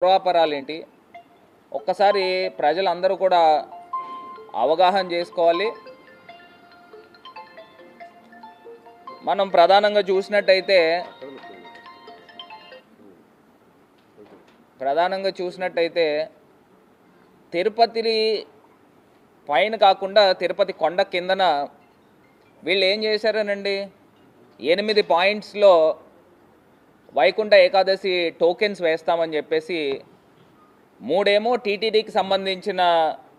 పూర్వాపరాలేంటి ఒక్కసారి ప్రజలందరూ కూడా అవగాహన చేసుకోవాలి. మనం ప్రధానంగా చూసినట్టయితే తిరుపతి పైన కాకుండా తిరుపతి కొండ కిందన వీళ్ళు ఏం చేశారనండి, 8 పాయింట్స్లో వైకుంఠ ఏకాదశి టోకెన్స్ వేస్తామని చెప్పేసి 3 ఏమో టీటీడీకి సంబంధించిన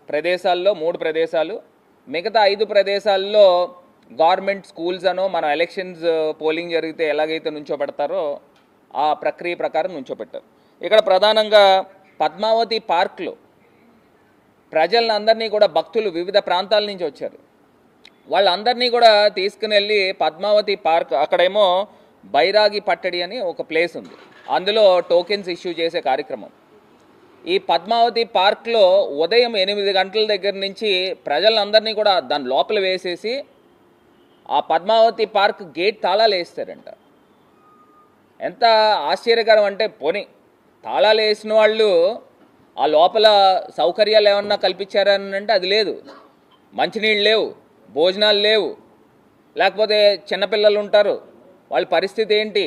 ప్రదేశాల్లో 3 ప్రదేశాలు, మిగతా 5 ప్రదేశాల్లో గవర్నమెంట్ స్కూల్స్ అనో మనం ఎలక్షన్స్ పోలింగ్ జరిగితే ఎలాగైతే నుంచోబెడతారో ఆ ప్రక్రియ ప్రకారం నుంచోబెట్టారు. ఇక్కడ ప్రధానంగా పద్మావతి పార్క్లో ప్రజలందరినీ కూడా భక్తులు వివిధ ప్రాంతాల నుంచి వచ్చారు. వాళ్ళందరినీ కూడా తీసుకుని వెళ్ళి పద్మావతి పార్క్, అక్కడేమో బైరాగి పట్టడి అని ఒక ప్లేస్ ఉంది, అందులో టోకెన్స్ ఇష్యూ చేసే కార్యక్రమం. ఈ పద్మావతి పార్క్లో ఉదయం 8 గంటల దగ్గర నుంచి ప్రజలందరినీ కూడా దాని లోపల వేసేసి ఆ పద్మావతి పార్క్ గేట్ తాళాలు వేస్తారంట. ఎంత ఆశ్చర్యకరం అంటే, పోనీ తాళాలు వేసిన వాళ్ళు ఆ లోపల సౌకర్యాలు ఏమన్నా కల్పించారని అంటే అది లేదు. మంచినీళ్ళు లేవు, భోజనాలు లేవు, లేకపోతే చిన్నపిల్లలు ఉంటారు, వాళ్ళ పరిస్థితి ఏంటి?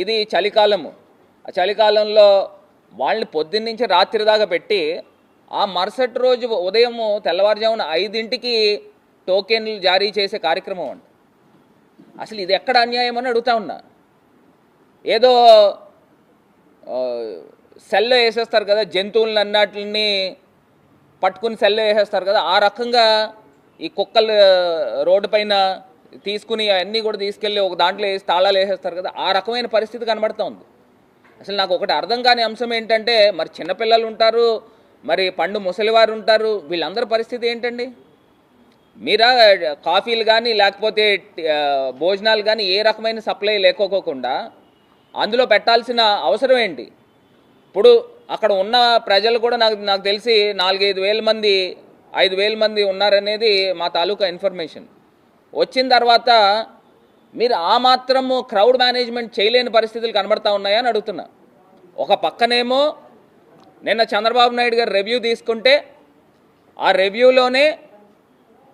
ఇది చలికాలము. ఆ చలికాలంలో వాళ్ళని పొద్దున్నుంచి రాత్రి దాకా పెట్టి ఆ మరుసటి రోజు ఉదయం తెల్లవారుజామున 5ంటికి టోకెన్లు జారీ చేసే కార్యక్రమం అంట. అసలు ఇది ఎక్కడ అన్యాయం అని అడుగుతా ఉన్నా. ఏదో సెల్లో వేసేస్తారు కదా, జంతువులను అన్నిటిని పట్టుకుని సెల్లో వేసేస్తారు కదా, ఆ రకంగా ఈ కుక్కలు రోడ్డు పైన తీసుకుని అవన్నీ కూడా తీసుకెళ్ళి ఒక దాంట్లో వేసి తాళాలు వేసేస్తారు కదా, ఆ రకమైన పరిస్థితి కనబడుతూ ఉంది. అసలు నాకు ఒకటి అర్థం కాని అంశం ఏంటంటే, మరి చిన్నపిల్లలు ఉంటారు, మరి పండు ముసలివారు ఉంటారు, వీళ్ళందరి పరిస్థితి ఏంటండి? మీరా కాఫీలు కానీ లేకపోతే భోజనాలు కానీ ఏ రకమైన సప్లై లేకోకుండా అందులో పెట్టాల్సిన అవసరం ఏంటి? ఇప్పుడు అక్కడ ఉన్న ప్రజలు కూడా నాకు తెలిసి 4-5 వేల మంది 5,000 మంది ఉన్నారనేది మా తాలూకా ఇన్ఫర్మేషన్. వచ్చిన తర్వాత మీరు ఆ మాత్రము క్రౌడ్ మేనేజ్మెంట్ చేయలేని పరిస్థితులు కనబడతా ఉన్నాయని అడుగుతున్నా. ఒక పక్కనేమో నిన్న చంద్రబాబు నాయుడు గారు రివ్యూ తీసుకుంటే ఆ రివ్యూలోనే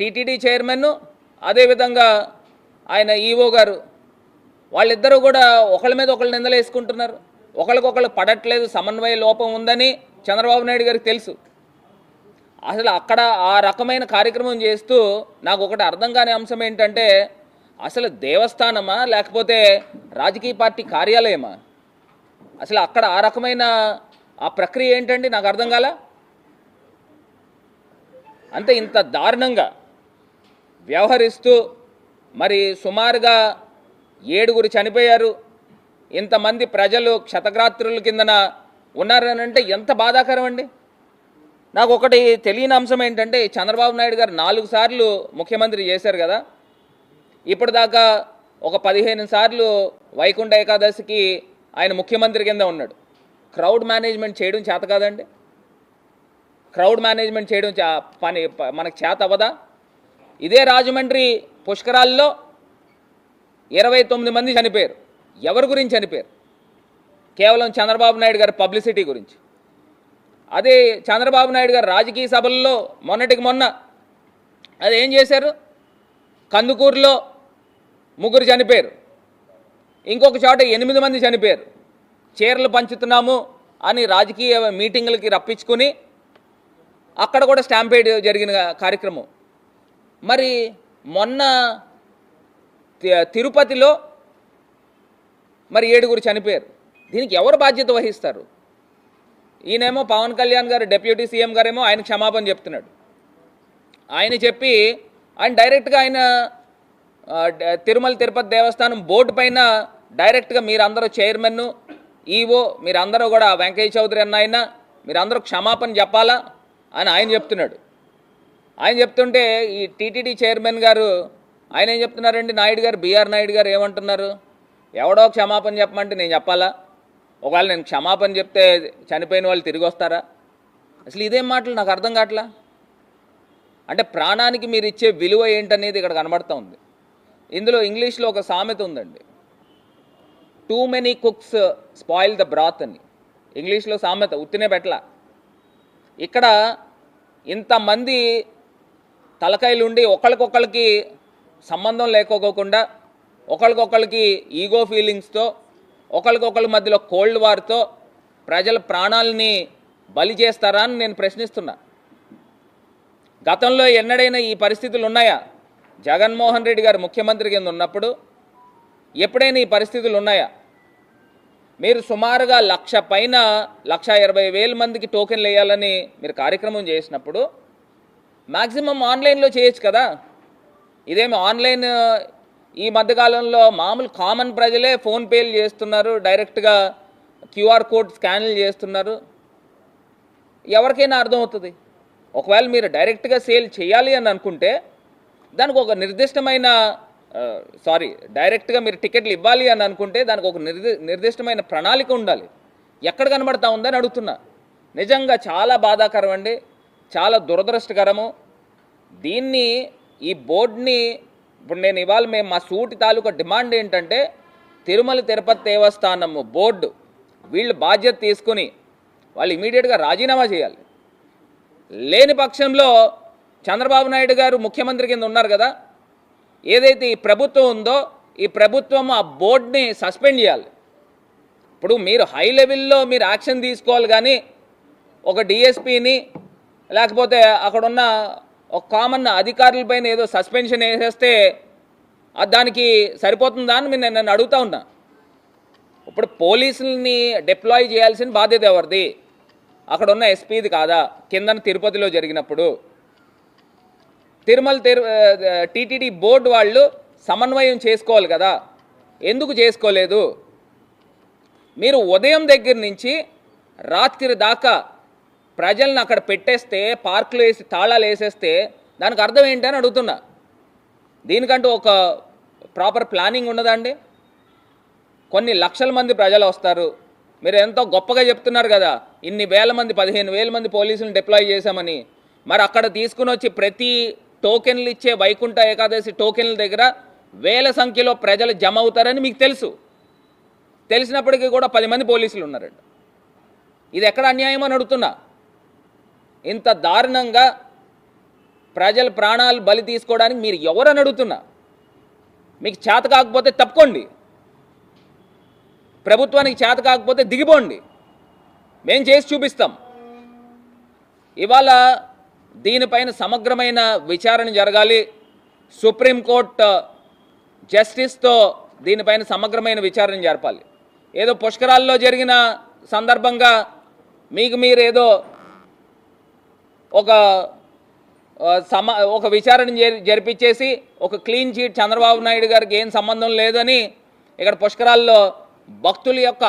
టీటీడీ చైర్మన్ అదేవిధంగా ఆయన ఈఓ గారు వాళ్ళిద్దరూ కూడా ఒకళ్ళ మీద ఒకళ్ళు నిందలు వేసుకుంటున్నారు. ఒకరికొకళ్ళు పడట్లేదు, సమన్వయ లోపం ఉందని చంద్రబాబు నాయుడు గారికి తెలుసు. అసలు అక్కడ ఆ రకమైన కార్యక్రమం చేస్తూ నాకు ఒకటి అర్థం కాని అంశం ఏంటంటే, అసలు దేవస్థానమా లేకపోతే రాజకీయ పార్టీ కార్యాలయమా? అసలు అక్కడ ఆ రకమైన ఆ ప్రక్రియ ఏంటండి? నాకు అర్థం కాల. అంతే ఇంత దారుణంగా వ్యవహరిస్తూ మరి సుమారుగా 7 చనిపోయారు, ఇంతమంది ప్రజలు క్షతగాత్రుల కిందన ఉన్నారని అంటే ఎంత బాధాకరం అండి. నాకు ఒకటి తెలియని అంశం ఏంటంటే, చంద్రబాబు నాయుడు గారు 4 సార్లు ముఖ్యమంత్రి చేశారు కదా, ఇప్పటిదాకా ఒక 15 సార్లు వైకుంఠ ఏకాదశికి ఆయన ముఖ్యమంత్రి కింద ఉన్నాడు. క్రౌడ్ మేనేజ్మెంట్ చేయడం చేత కాదండి? క్రౌడ్ మేనేజ్మెంట్ చేయడం మనకు చేత అవ్వదా? ఇదే రాజమండ్రి పుష్కరాల్లో 29 మంది చనిపోయారు. ఎవరి గురించి చనిపోయారు? కేవలం చంద్రబాబు నాయుడు గారి పబ్లిసిటీ గురించి. అదే చంద్రబాబు నాయుడు గారు రాజకీయ సభల్లో మొన్నటికి మొన్న అది ఏం చేశారు? కందుకూరులో 3 చనిపోయారు, ఇంకొక చోట 8 మంది చనిపోయారు. చీరలు పంచుతున్నాము అని రాజకీయ మీటింగులకి రప్పించుకొని అక్కడ కూడా స్టాంపేడ్ జరిగిన కార్యక్రమం. మరి మొన్న తిరుపతిలో మరి 7 చనిపోయారు. దీనికి ఎవరు బాధ్యత వహిస్తారు? ఈయనేమో పవన్ కళ్యాణ్ గారు డిప్యూటీ సీఎం గారేమో ఆయన క్షమాపణ చెప్తున్నాడు. ఆయన చెప్పి ఆయన డైరెక్ట్గా ఆయన తిరుమల తిరుపతి దేవస్థానం బోర్డు పైన డైరెక్ట్గా మీరందరూ చైర్మన్, ఈఓ మీరందరూ కూడా వెంకయ్య చౌదరి అన్న ఆయన మీరందరూ క్షమాపణ చెప్పాలా అని ఆయన చెప్తున్నాడు. ఆయన చెప్తుంటే ఈ టీటీడీ చైర్మన్ గారు ఆయన ఏం చెప్తున్నారండి, నాయుడు గారు బిఆర్ నాయుడు గారు ఏమంటున్నారు, ఎవడో క్షమాపణ చెప్పమంటే నేను చెప్పాలా? ఒకవేళ నేను క్షమాపణ చెప్తే చనిపోయిన వాళ్ళు తిరిగి వస్తారా? అసలు ఇదేం మాటలు నాకు అర్థం కావట్లా. అంటే ప్రాణానికి మీరు ఇచ్చే విలువ ఏంటనేది ఇక్కడ కనబడుతూ ఉంది. ఇందులో ఇంగ్లీష్లో ఒక సామెత ఉందండి, too many cooks spoil the బ్రాత్ అని. ఇంగ్లీష్లో సామెత ఉత్తినే పెట్టలా. ఇక్కడ ఇంతమంది తలకాయలుండి ఒకరికొకరికి సంబంధం లేకోకుండా ఒకరికొకరికి ఈగో ఫీలింగ్స్తో ఒకరికొకరి మధ్యలో కోల్డ్ వార్తో ప్రజల ప్రాణాలని బలి చేస్తారా అని నేను ప్రశ్నిస్తున్నా. గతంలో ఎన్నడైనా ఈ పరిస్థితులు ఉన్నాయా? జగన్మోహన్ రెడ్డి గారు ముఖ్యమంత్రి కింద ఉన్నప్పుడు ఎప్పుడైనా ఈ పరిస్థితులు ఉన్నాయా? మీరు సుమారుగా 1,00,000 పైన 1,20,000 మందికి టోకెన్లు వేయాలని మీరు కార్యక్రమం చేసినప్పుడు మ్యాక్సిమం ఆన్లైన్లో చేయొచ్చు కదా. ఇదేమి ఆన్లైన్ ఈ మధ్యకాలంలో మామూలు కామన్ ప్రజలే ఫోన్పేలు చేస్తున్నారు, డైరెక్ట్గా క్యూఆర్ కోడ్ స్కాన్లు చేస్తున్నారు. ఎవరికైనా అర్థమవుతుంది. ఒకవేళ మీరు డైరెక్ట్గా సేల్ చేయాలి అని అనుకుంటే దానికి ఒక నిర్దిష్టమైన డైరెక్ట్గా మీరు టికెట్లు ఇవ్వాలి అని అనుకుంటే దానికి ఒక నిర్దిష్టమైన ప్రణాళిక ఉండాలి. ఎక్కడ కనబడతా ఉందని అడుగుతున్నా. నిజంగా చాలా బాధాకరం అండి, చాలా దురదృష్టకరము. దీన్ని ఈ బోర్డుని ఇప్పుడు నేను ఇవాళ మేము మా సూటి తాలూకా డిమాండ్ ఏంటంటే తిరుమల తిరుపతి దేవస్థానం బోర్డు వీళ్ళు బాధ్యత తీసుకుని వాళ్ళు ఇమీడియట్గా రాజీనామా చేయాలి. లేని పక్షంలో చంద్రబాబు నాయుడు గారు ముఖ్యమంత్రి కింద ఉన్నారు కదా, ఏదైతే ఈ ప్రభుత్వం ఉందో ఈ ప్రభుత్వం ఆ బోర్డుని సస్పెండ్ చేయాలి. ఇప్పుడు మీరు హై లెవెల్లో మీరు యాక్షన్ తీసుకోవాలి, కానీ ఒక డిఎస్పీని లేకపోతే అక్కడున్న ఒక కామన్ అధికారులపైన ఏదో సస్పెన్షన్ వేసేస్తే దానికి సరిపోతుందా అని నేను అడుగుతా ఉన్నా. ఇప్పుడు పోలీసుల్ని డిప్లాయ్ చేయాల్సిన బాధ్యత ఎవరిది? అక్కడ ఉన్న ఎస్పీది కాదా? కిందన తిరుపతిలో జరిగినప్పుడు టీటీడీ బోర్డు వాళ్ళు సమన్వయం చేసుకోవాలి కదా, ఎందుకు చేసుకోలేదు? మీరు ఉదయం దగ్గర నుంచి రాత్రి దాకా ప్రజల్ని అక్కడ పెట్టేస్తే, పార్కులు వేసి తాళాలు వేసేస్తే దానికి అర్థం ఏంటి అని అడుగుతున్నా. దీనికంటూ ఒక ప్రాపర్ ప్లానింగ్ ఉండదండి. కొన్ని లక్షల మంది ప్రజలు వస్తారు, మీరు ఎంతో గొప్పగా చెప్తున్నారు కదా, ఇన్ని వేల మంది 15,000 మంది పోలీసులను డిప్లాయ్ చేశామని. మరి అక్కడ తీసుకుని వచ్చి ప్రతి టోకెన్లు ఇచ్చే వైకుంఠ ఏకాదశి టోకెన్ల దగ్గర వేల సంఖ్యలో ప్రజలు జమ అవుతారని మీకు తెలుసు. తెలిసినప్పటికీ కూడా 10 మంది పోలీసులు ఉన్నారండి. ఇది ఎక్కడ అన్యాయం అని అడుగుతున్నా. ఇంత దారుణంగా ప్రజల ప్రాణాలు బలి తీసుకోవడానికి మీరు ఎవరని అడుగుతున్నా. మీకు చేత కాకపోతే తప్పుకోండి, ప్రభుత్వానికి చేత కాకపోతే దిగిపోండి, మేం చేసి చూపిస్తాం. ఇవాళ దీనిపైన సమగ్రమైన విచారణ జరగాలి. సుప్రీంకోర్టు జస్టిస్తో దీనిపైన సమగ్రమైన విచారణ జరపాలి. ఏదో పుష్కరాల్లో జరిగిన సందర్భంగా మీకు మీరు ఏదో ఒక విచారణ జరిపించేసి ఒక క్లీన్ చీట్ చంద్రబాబు నాయుడు గారికి ఏం సంబంధం లేదని ఇక్కడ పుష్కరాల్లో భక్తుల యొక్క